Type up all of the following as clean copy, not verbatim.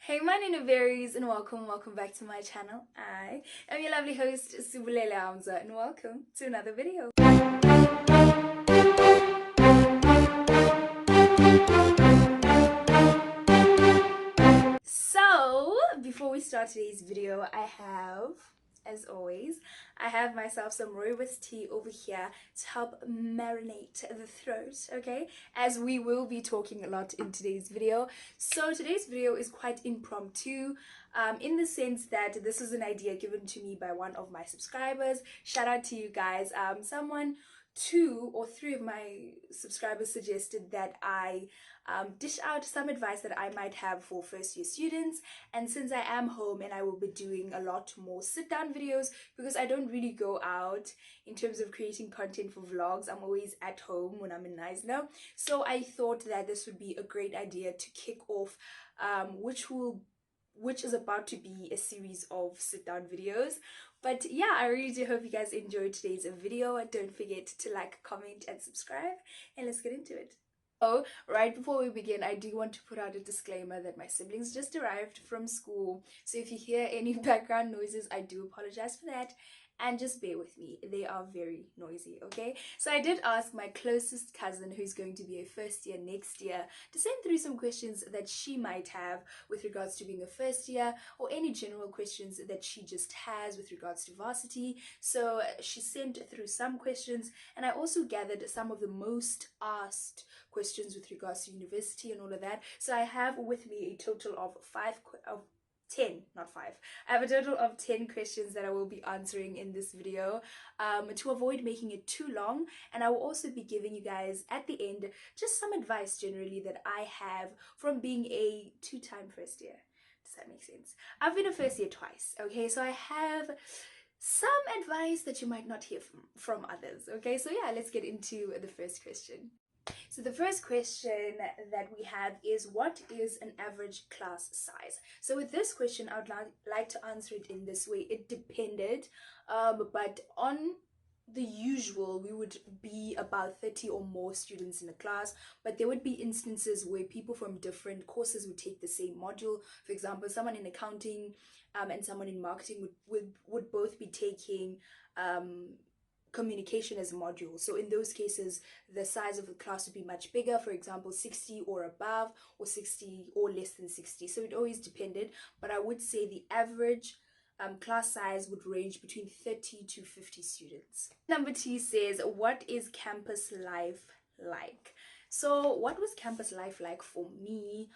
Hey my Nunuberries and welcome back to my channel. I am your lovely host Sibulele Hamza and welcome to another video. So before we start today's video, as always, I have myself some rooibos tea over here to help marinate the throat, okay? As we will be talking a lot in today's video. So today's video is quite impromptu, in the sense that this is an idea given to me by one of my subscribers. Shout out to you guys. Someone, 2 or 3 of my subscribers suggested that I dish out some advice that I might have for first year students. And since I am home and I will be doing a lot more sit down videos because I don't really go out in terms of creating content for vlogs, I'm always at home when I'm in Neisner. So I thought that this would be a great idea to kick off, which is about to be a series of sit down videos. But yeah, I really do hope you guys enjoyed today's video. Don't forget to like, comment and subscribe, and let's get into it. Oh, right before we begin, I do want to put out a disclaimer that my siblings just arrived from school. So if you hear any background noises, I do apologize for that. And just bear with me, they are very noisy, okay? So I did ask my closest cousin, who's going to be a first year next year, to send through some questions that she might have with regards to being a first year, or any general questions that she just has with regards to varsity. So she sent through some questions, and I also gathered some of the most asked questions with regards to university and all of that. So I have with me a total of 10, not 5. I have a total of 10 questions that I will be answering in this video, to avoid making it too long. And I will also be giving you guys at the end just some advice generally that I have from being a 2-time first year. Does that make sense? I've been a first year twice, okay? So I have some advice that you might not hear from others, okay? So yeah, let's get into the first question. So the first question that we have is, what is an average class size? So with this question, I would like to answer it in this way. It depended, but on the usual, we would be about 30 or more students in a class, but there would be instances where people from different courses would take the same module. For example, someone in accounting and someone in marketing would both be taking communication as a module. So in those cases, the size of the class would be much bigger, for example 60 or above, or 60 or less than 60. So it always depended, but I would say the average class size would range between 30 to 50 students. Number 2 says, what is campus life like? So what was campus life like for me?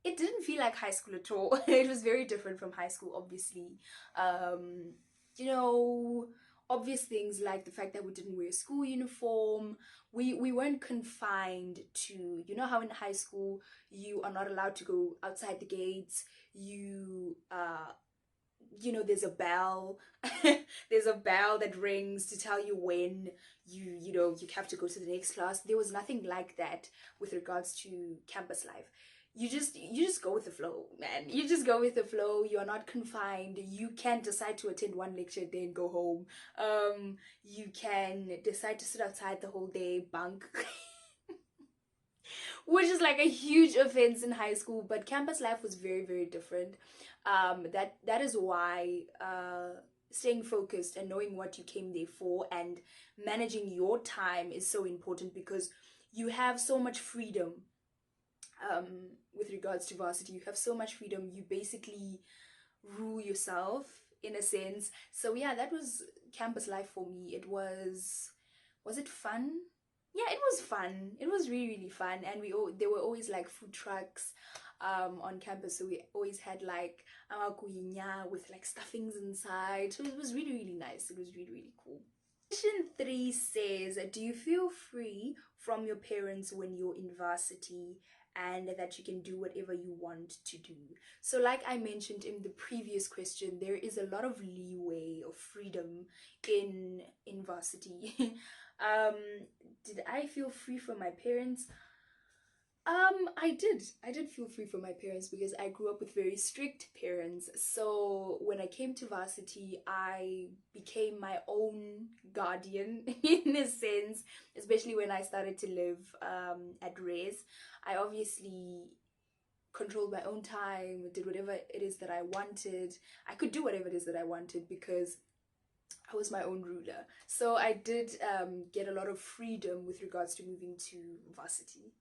It didn't feel like high school at all. It was very different from high school, obviously. You know, obvious things like the fact that we didn't wear a school uniform. We weren't confined to, you know how in high school you are not allowed to go outside the gates. There's a bell. There's a bell that rings to tell you when you have to go to the next class. There was nothing like that with regards to campus life. You just go with the flow, man. You just go with the flow. You're not confined. You can decide to attend one lecture, then go home. You can decide to sit outside the whole day, bunk. Which is like a huge offense in high school, but campus life was very, very different. That is why staying focused and knowing what you came there for and managing your time is so important, because you have so much freedom. With regards to varsity, you have so much freedom. You basically rule yourself in a sense. So yeah, that was campus life for me. Was it fun? Yeah, it was fun. It was really, really fun. And there were always like food trucks on campus, so we always had like amakuyinya with like stuffings inside. So it was really, really nice. It was really, really cool. Question 3 says, do you feel free from your parents when you're in varsity, and that you can do whatever you want to do? So like I mentioned in the previous question, there is a lot of leeway of freedom in varsity. Did I feel free from my parents? I did feel free from my parents because I grew up with very strict parents. So when I came to varsity, I became my own guardian in a sense, especially when I started to live at Res. I obviously controlled my own time, did whatever it is that I wanted. I could do whatever it is that I wanted because I was my own ruler. So I did get a lot of freedom with regards to moving to varsity.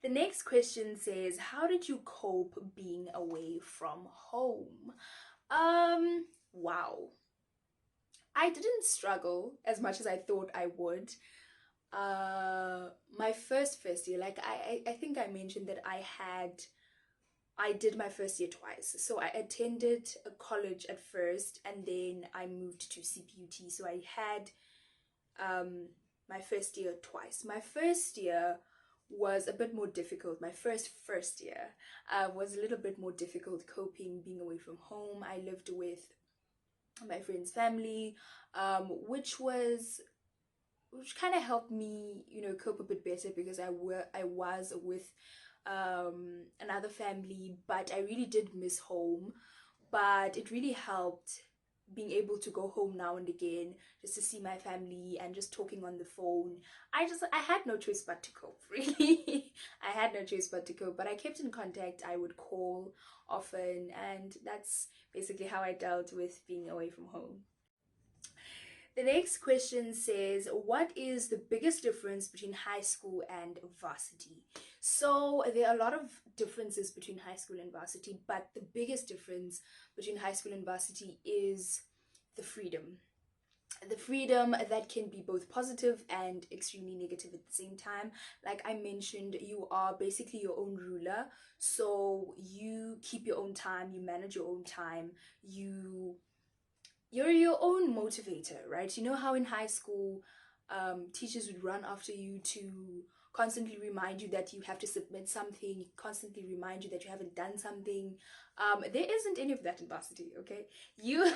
The next question says, how did you cope being away from home? Wow. I didn't struggle as much as I thought I would. My first year, like I think I mentioned that I did my first year twice. So I attended a college at first and then I moved to CPUT. So I had my first year twice. My first year was a bit more difficult. My first year was a little bit more difficult coping being away from home. I lived with my friend's family, which kind of helped me, cope a bit better because I was with another family, but I really did miss home. But it really helped being able to go home now and again just to see my family and just talking on the phone. I had no choice but to cope, really. I had no choice but to cope, but I kept in contact. I would call often, and that's basically how I dealt with being away from home. The next question says, what is the biggest difference between high school and varsity? So there are a lot of differences between high school and varsity, but the biggest difference between high school and varsity is the freedom. The freedom that can be both positive and extremely negative at the same time. Like I mentioned, you are basically your own ruler. So you keep your own time, you manage your own time, you're your own motivator, right? You know how in high school, teachers would run after you to constantly remind you that you have to submit something, constantly remind you that you haven't done something. There isn't any of that in varsity, okay? You,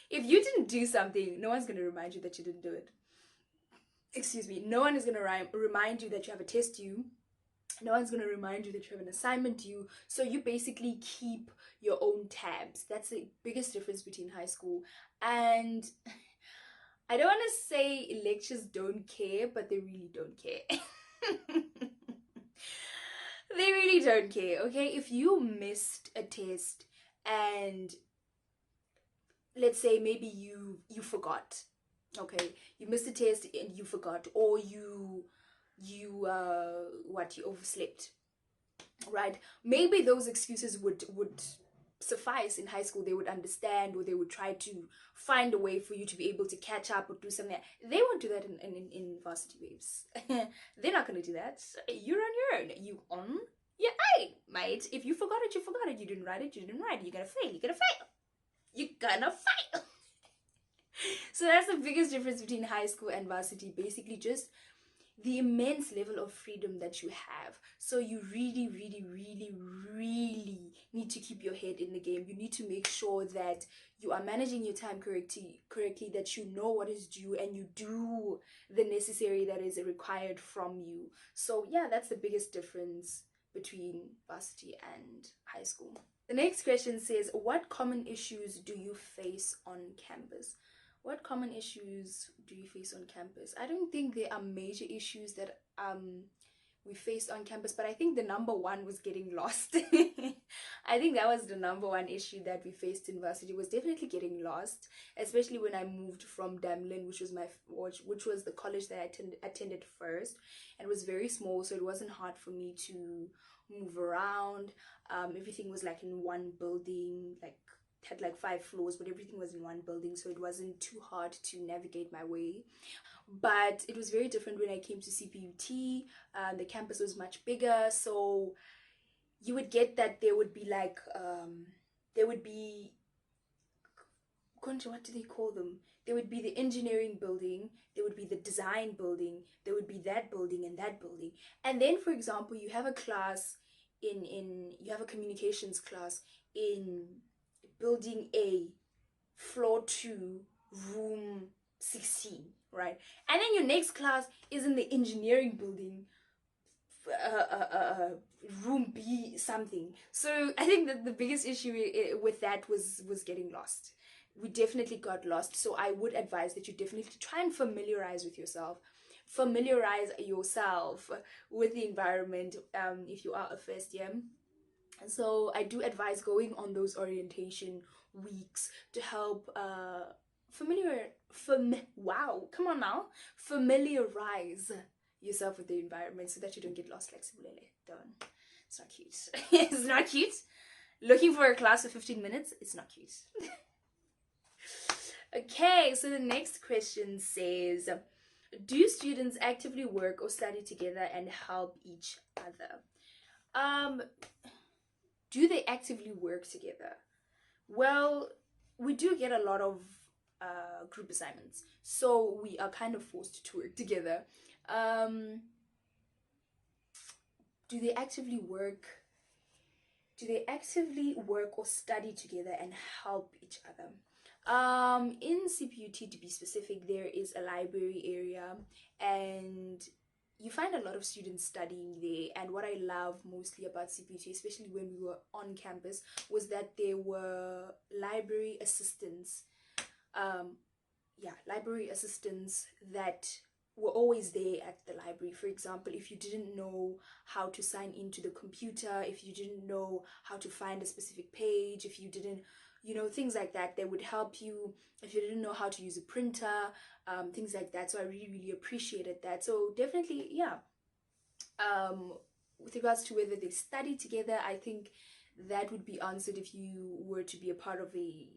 if you didn't do something, no one's gonna remind you that you didn't do it. Excuse me. No one is gonna remind you that you have a test due. No one's going to remind you that you have an assignment due. So you basically keep your own tabs. That's the biggest difference between high school. And I don't want to say lectures don't care, but they really don't care. They really don't care, okay? If you missed a test and let's say maybe you forgot, okay? You missed a test and you forgot, or you overslept, right? Maybe those excuses would suffice in high school. They would understand, or they would try to find a way for you to be able to catch up or do something. They won't do that in varsity waves. They're not going to do that. You're on your own. You on your own, mate. If you forgot it, you forgot it. You didn't write it, you didn't write it. You're gonna fail. You're gonna fail. You're gonna fail. So that's the biggest difference between high school and varsity. Basically, just the immense level of freedom that you have. So you really, really, really, really need to keep your head in the game. You need to make sure that you are managing your time correctly, that you know what is due and you do the necessary that is required from you. So yeah, that's the biggest difference between varsity and high school. The next question says, what common issues do you face on campus? What common issues do you face on campus? I don't think there are major issues that we faced on campus, but I think the number one was getting lost. I think that was the number one issue that we faced in varsity, was definitely getting lost, especially when I moved from Damlin, which was the college that I attended first, and it was very small, so it wasn't hard for me to move around. Everything was like in one building, like had like 5 floors, but everything was in one building, so it wasn't too hard to navigate my way. But it was very different when I came to CPUT. The campus was much bigger, so you would get that there would be like there would be, what do they call them? There would be the engineering building, there would be the design building, there would be that building and that building. And then, for example, you have a class you have a communications class in building A, floor 2, room 16, right? And then your next class is in the engineering building, room B something. So I think that the biggest issue with that was getting lost. We definitely got lost. So I would advise that you definitely try and familiarize yourself with the environment if you are a first year. And so I do advise going on those orientation weeks to help come on now, familiarize yourself with the environment so that you don't get lost like Sibulele. Don't. It's not cute. It's not cute. Looking for a class for 15 minutes, it's not cute. Okay, so the next question says, do students actively work or study together and help each other? Do they actively work together? Well, we do get a lot of group assignments, so we are kind of forced to work together. Um, do they actively work? Do they actively work or study together and help each other? In CPUT, to be specific, there is a library area, and you find a lot of students studying there. And what I love mostly about CPUT, especially when we were on campus, was that there were library assistants. Library assistants that were always there at the library. For example, if you didn't know how to sign into the computer, if you didn't know how to find a specific page, if you didn't, things like that, they would help you. If you didn't know how to use a printer, things like that. So I really, really appreciated that. So definitely, yeah. With regards to whether they study together, I think that would be answered if you were to be a part of a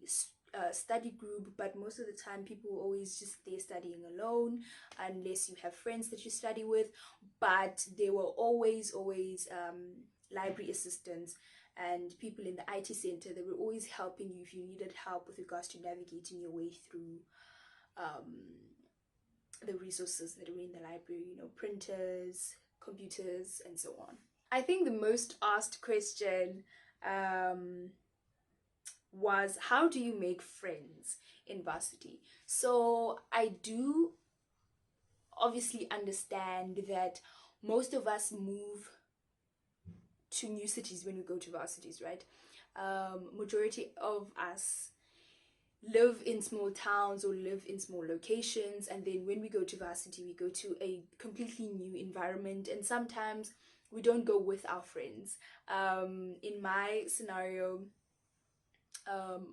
study group, but most of the time people always just stay studying alone unless you have friends that you study with. But there were always library assistants and people in the IT center that were always helping you if you needed help with regards to navigating your way through the resources that were in the library, printers, computers, and so on. I think the most asked question was, how do you make friends in varsity? So I do obviously understand that most of us move to new cities when we go to varsities, right? Majority of us live in small towns or live in small locations, and then when we go to varsity, we go to a completely new environment, and sometimes we don't go with our friends. In my scenario,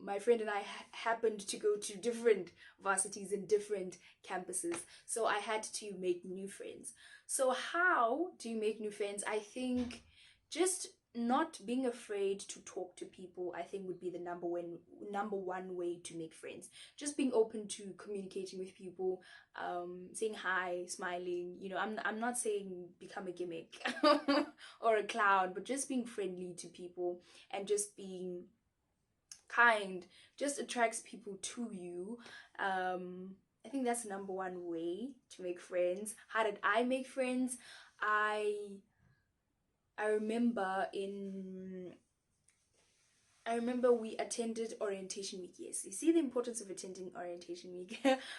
my friend and I happened to go to different varsities and different campuses, so I had to make new friends. So how do you make new friends? I think just not being afraid to talk to people, I think, would be the number one way to make friends. Just being open to communicating with people, saying hi, smiling. I'm not saying become a gimmick or a clown, but just being friendly to people and just being kind just attracts people to you. I think that's the number one way to make friends. How did I make friends? I remember we attended orientation week. Yes, you see the importance of attending orientation week.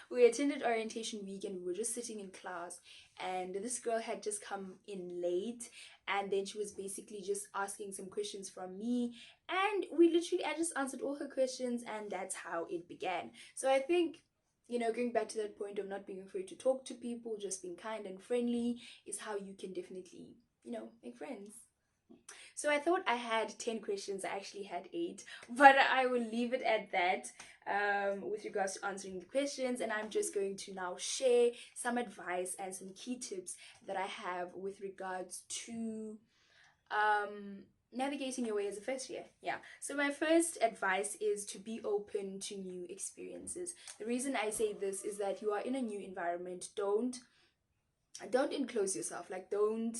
We attended orientation week and we were just sitting in class, and this girl had just come in late, and then she was basically just asking some questions from me, and I just answered all her questions, and that's how it began. So I think, going back to that point of not being afraid to talk to people, just being kind and friendly is how you can definitely, make friends. So I thought I had 10 questions. I actually had 8, but I will leave it at that with regards to answering the questions. And I'm just going to now share some advice and some key tips that I have with regards to navigating your way as a first year. Yeah. So my first advice is to be open to new experiences. The reason I say this is that you are in a new environment. Don't enclose yourself. Like, don't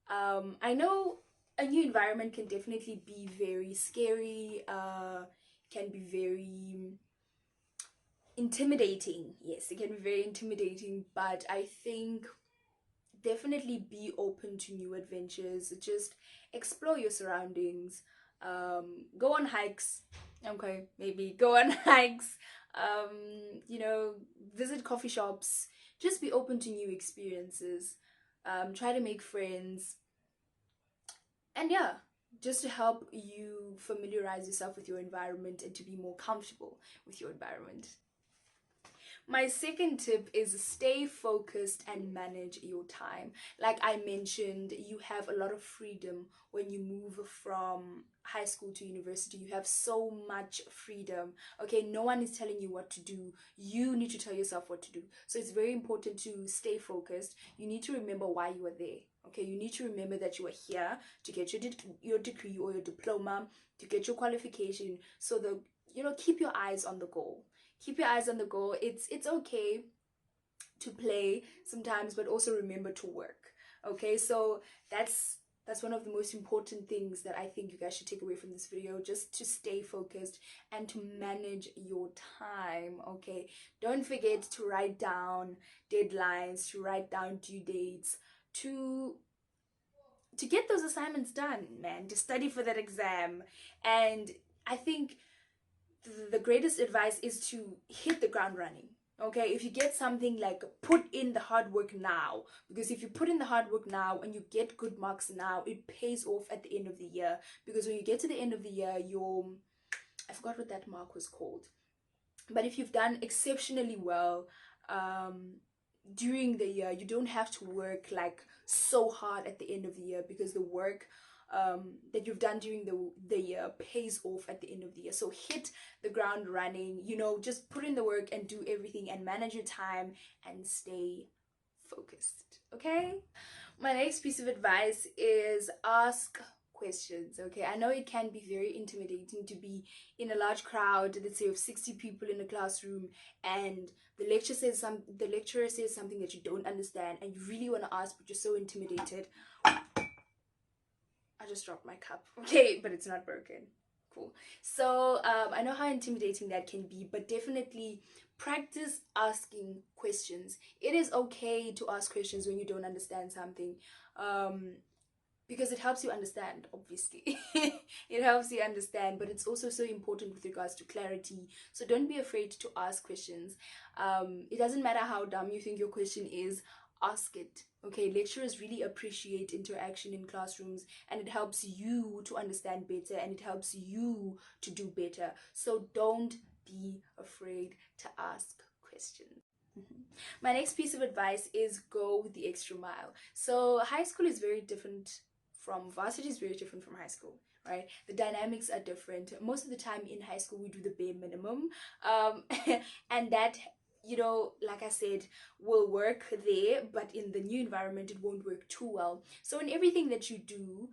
I know a new environment can definitely be very scary, can be very intimidating. Yes, it can be very intimidating, but I think definitely be open to new adventures. Just explore your surroundings. Go on hikes. Okay, maybe go on hikes. Visit coffee shops. Just be open to new experiences. Try to make friends. And yeah, just to help you familiarize yourself with your environment and to be more comfortable with your environment. My second tip is stay focused and manage your time. Like I mentioned, you have a lot of freedom when you move from high school to university. You have so much freedom. Okay, no one is telling you what to do. You need to tell yourself what to do. So it's very important to stay focused. You need to remember why you are there. Okay, you need to remember that you are here to get your degree or your diploma, to get your qualification. So keep your eyes on the goal. Keep your eyes on the goal. It's okay to play sometimes, but also remember to work. Okay, so that's one of the most important things that I think you guys should take away from this video, just to stay focused and to manage your time. Okay, don't forget to write down deadlines, to write down due dates, to get those assignments done, man, to study for that exam. And I think the greatest advice is to hit the ground running. Okay, if you get something, like, put in the hard work now, because if you put in the hard work now and you get good marks now, it pays off at the end of the year. Because when you get to the end of the year, I forgot what that mark was called, but if you've done exceptionally well during the year, you don't have to work like so hard at the end of the year, because the work that you've done during the year pays off at the end of the year. So hit the ground running, just put in the work and do everything and manage your time and stay focused. Okay, my next piece of advice is ask questions. Okay, I know it can be very intimidating to be in a large crowd, let's say of 60 people in a classroom, and the lecturer says something that you don't understand and you really want to ask, but you're so intimidated. I just dropped my cup. Okay, but it's not broken. Cool. So I know how intimidating that can be, but definitely practice asking questions. It is okay to ask questions when you don't understand something, because it helps you understand, obviously. It helps you understand, but it's also so important with regards to clarity. So don't be afraid to ask questions. It doesn't matter how dumb you think your question is, ask it. Okay, lecturers really appreciate interaction in classrooms, and it helps you to understand better, and it helps you to do better. So don't be afraid to ask questions. My next piece of advice is go the extra mile. So high school is very different from varsity, is very different from high school, right? The dynamics are different. Most of the time in high school we do the bare minimum, and that, like I said, will work there, but in the new environment it won't work too well. So in everything that you do,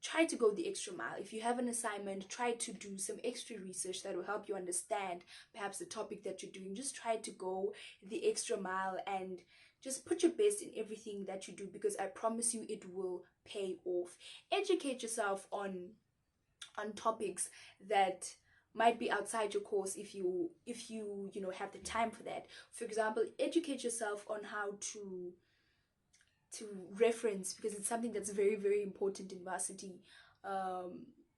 try to go the extra mile. If you have an assignment, try to do some extra research that will help you understand perhaps the topic that you're doing. Just try to go the extra mile and just put your best in everything that you do, because I promise you it will pay off. Educate yourself on topics that might be outside your course, if you have the time for that. For example, educate yourself on how to reference, because it's something that's very, very important in varsity.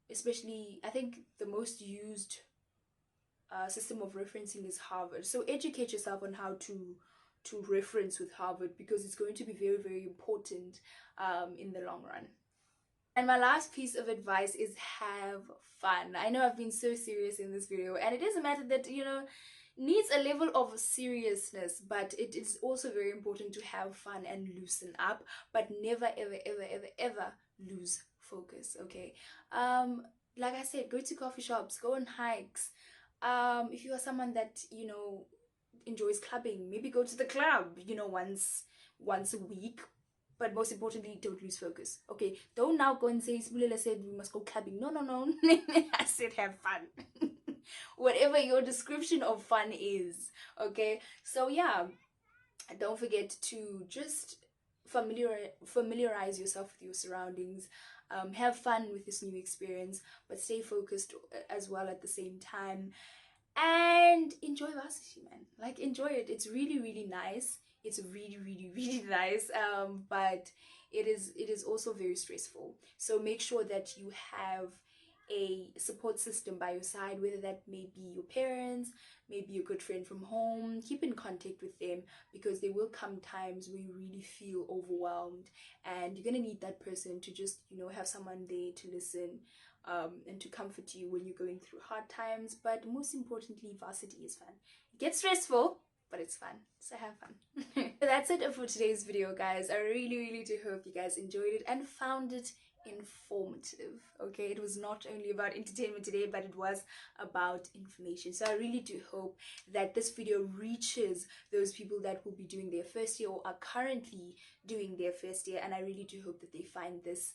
Especially, I think the most used system of referencing is Harvard. So educate yourself on how to reference with Harvard, because it's going to be very, very important in the long run. And my last piece of advice is have fun. I know I've been so serious in this video, and it is a matter that, needs a level of seriousness, but it is also very important to have fun and loosen up, but never, ever, ever, ever, ever lose focus. Okay, like I said, go to coffee shops, go on hikes. If you are someone that enjoys clubbing, maybe go to the club once a week. But most importantly, don't lose focus. Okay, don't now go and say Sibulele said we must go clubbing. No, no, no. I said have fun. Whatever your description of fun is. Okay, so yeah, don't forget to just familiarize yourself with your surroundings. Have fun with this new experience, but stay focused as well at the same time, and enjoy varsity, man. Like, enjoy it. It's really, really nice. It's really, really, really nice, but it is also very stressful. So make sure that you have a support system by your side, whether that may be your parents, maybe a good friend from home. Keep in contact with them, because there will come times where you really feel overwhelmed, and you're gonna need that person to just have someone there to listen, and to comfort you when you're going through hard times. But most importantly, varsity is fun. It gets stressful, but it's fun, so have fun. So that's it for today's video, guys. I really do hope you guys enjoyed it and found it informative. Okay, it was not only about entertainment today, but it was about information. So I really do hope that this video reaches those people that will be doing their first year or are currently doing their first year, and I really do hope that they find this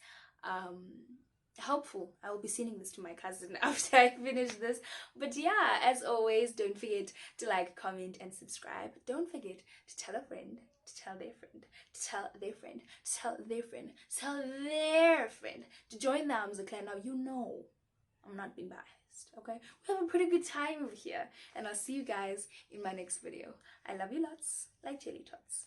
helpful. I will be sending this to my cousin after I finish this. But yeah, as always, don't forget to like, comment, and subscribe. Don't forget to tell a friend, to tell their friend, to tell their friend, to tell their friend, to tell their friend to join the Hamza clan. Now you know I'm not being biased, okay? We have a pretty good time over here, and I'll see you guys in my next video. I love you lots, like jelly tots.